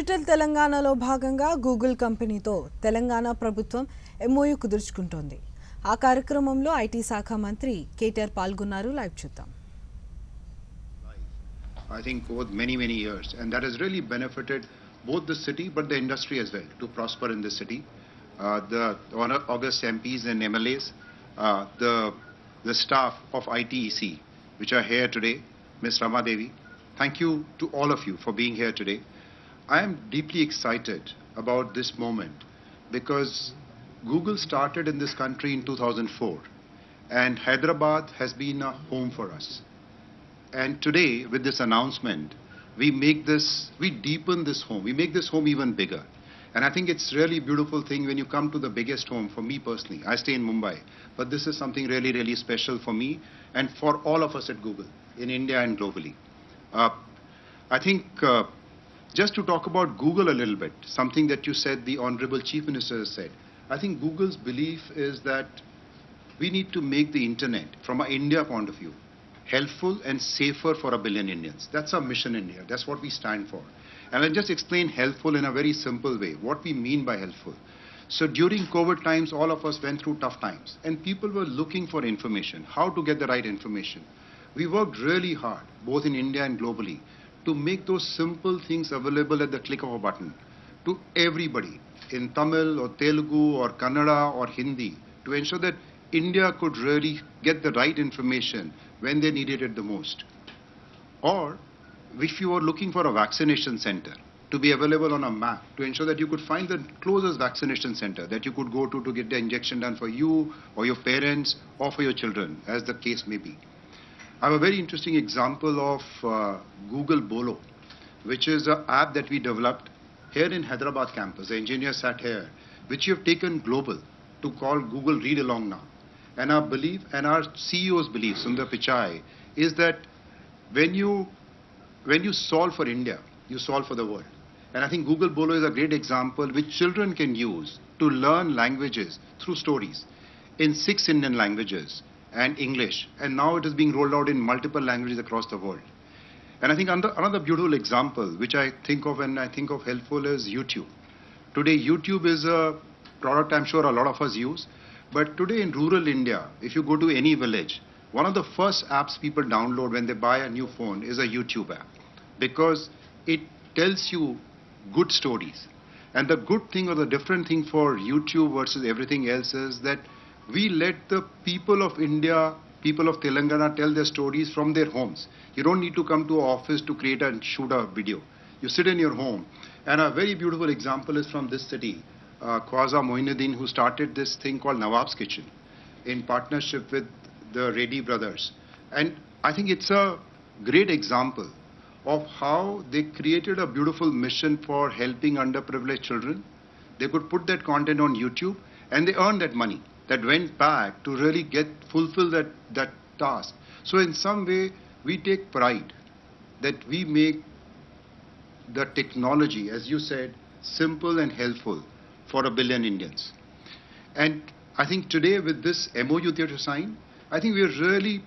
Digital తెలంగాణలో భాగంగా Google కంపెనీతో తెలంగాణ ప్రభుత్వం ఎంఓయూ కుదుర్చుకుంటోంది. ఆ కార్యక్రమంలో ఐటీ శాఖ మంత్రి కేటీఆర్ పాల్గొన్నారు. లైవ్ చూద్దాం. I think over many years, and that has really benefited both the city but the industry as well to prosper in the city. The August MPs and MLAs, the staff of ITEC, which are here today, Ms. Rama Devi, thank you to all of you for being here today. I am deeply excited about this moment because Google started in this country in 2004, and Hyderabad has been a home for us. And today, with this announcement, we deepen this home. We make this home even bigger. And I think it's really a beautiful thing when you come to the biggest home. For me personally, I stay in Mumbai, but this is something really special for me and for all of us at Google in India and globally. I think just to talk about Google a little bit, something that you said, the Honorable Chief Minister has said. I think Google's belief is that we need to make the internet, from an India point of view, helpful and safer for 1 billion Indians. That's our mission in here. That's what we stand for. And I'll just explain helpful in a very simple way, what we mean by helpful. So during COVID times, all of us went through tough times, and people were looking for information, how to get the right information. We worked really hard, both in India and globally, to make those simple things available at the click of a button to everybody in Tamil or Telugu or Kannada or Hindi, to ensure that India could really get the right information when they needed it the most. Or if you were looking for a vaccination center, to be available on a map to ensure that you could find the closest vaccination center that you could go to get the injection done for you or your parents or for your children, as the case may be. I have a very interesting example of Google Bolo, which is an app that we developed here in Hyderabad campus. The engineer sat here, which we have taken global to call Google Read Along Now. And our belief, and our CEO's belief, Sundar Pichai, is that when you solve for India, you solve for the world. And I think Google Bolo is a great example which children can use to learn languages through stories in 6 Indian languages and English. And now it is being rolled out in multiple languages across the world. And I think another beautiful example which I think of when I think of helpful is YouTube. Today YouTube is a product I'm sure a lot of us use. But today in rural India, if you go to any village, one of the first apps people download when they buy a new phone is a YouTube app, because it tells you good stories. And the good thing or the different thing for YouTube versus everything else is that we let the people of India, people of Telangana tell their stories from their homes. You don't need to come to an office to create and shoot a video. You sit in your home. And a very beautiful example is from this city. Khwaja Moinuddin, who started this thing called Nawab's Kitchen in partnership with the Reddy brothers. And I think it's a great example of how they created a beautiful mission for helping underprivileged children. They could put that content on YouTube and they earned that money that went back to really fulfill that task. So in some way, we take pride that we make the technology, as you said, simple and helpful for 1 billion Indians. And I think today with this MOU that you signed, I think we are really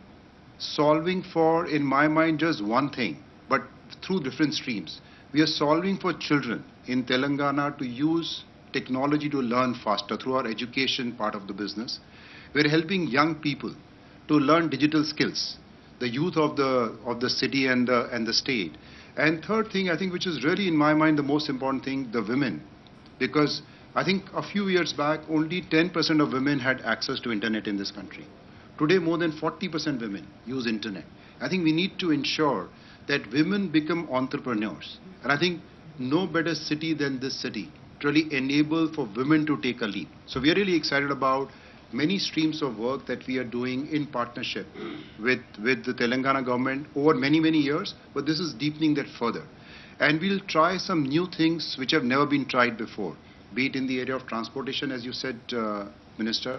solving for, in my mind, just one thing, but through different streams. We are solving for children in Telangana to use technology to learn faster through our education part of the business. We are helping young people to learn digital skills, the youth of the city and the state. And third thing, I think, which is really in my mind the most important thing, the women, because I think a few years back, only 10% of women had access to internet in this country. Today, more than 40% women use internet. I think we need to ensure that women become entrepreneurs. And I think no better city than this city to really enable for women to take a leap. So we are really excited about many streams of work that we are doing in partnership with the Telangana government over many years, but this is deepening that further. And we'll try some new things which have never been tried before, be it in the area of transportation, as you said, Minister,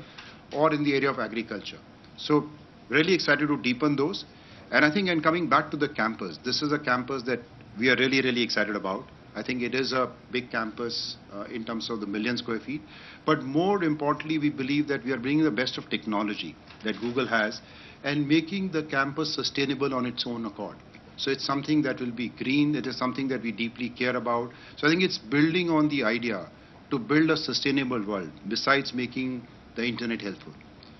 or in the area of agriculture. So really excited to deepen those. And I think, and coming back to the campus, this is a campus that we are really excited about. I think it is a big campus in terms of the million square feet. But more importantly, we believe that we are bringing the best of technology that Google has and making the campus sustainable on its own accord. So it's something that will be green. It is something that we deeply care about. So I think it's building on the idea to build a sustainable world besides making the internet helpful.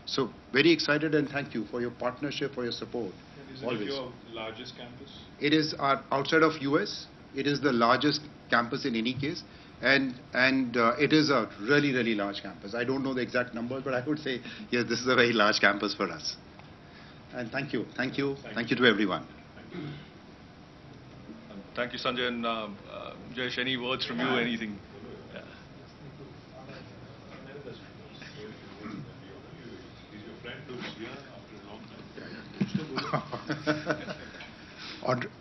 So very excited, and thank you for your partnership, for your support. And is it Always. your largest campus? It is outside of US. It is the largest campus in any case, and it is a really large campus. I don't know the exact numbers, but I would say yes, this is a very large campus for us. And thank you to everyone. Thank you, Sanjay. And Jayesh, any words from you? Anything? Yeah.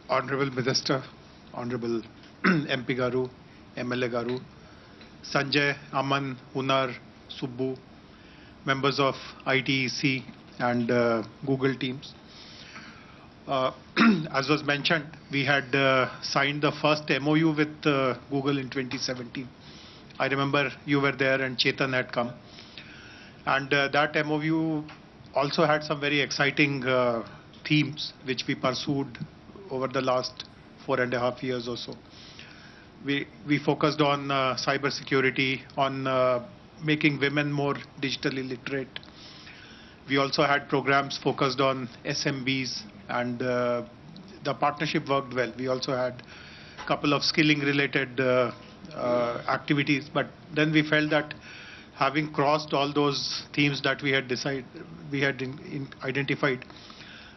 Honorable Minister, Honorable MP Garu, MLA Garu, Sanjay, Aman, Hunar, Subbu, members of ITEC and Google teams. As was mentioned, we had signed the first MOU with Google in 2017. I remember you were there and Chetan had come. And that MOU also had some very exciting themes which we pursued over the last 4.5 years or so. We focused on cyber security, on making women more digitally literate. We also had programs focused on SMBs, and the partnership worked well. We also had a couple of skilling related activities, but then we felt that having crossed all those themes that we had identified,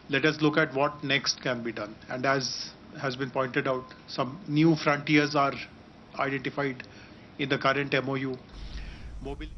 let us look at what next can be done. And as has been pointed out, some new frontiers are identified in the current MOU. Mobility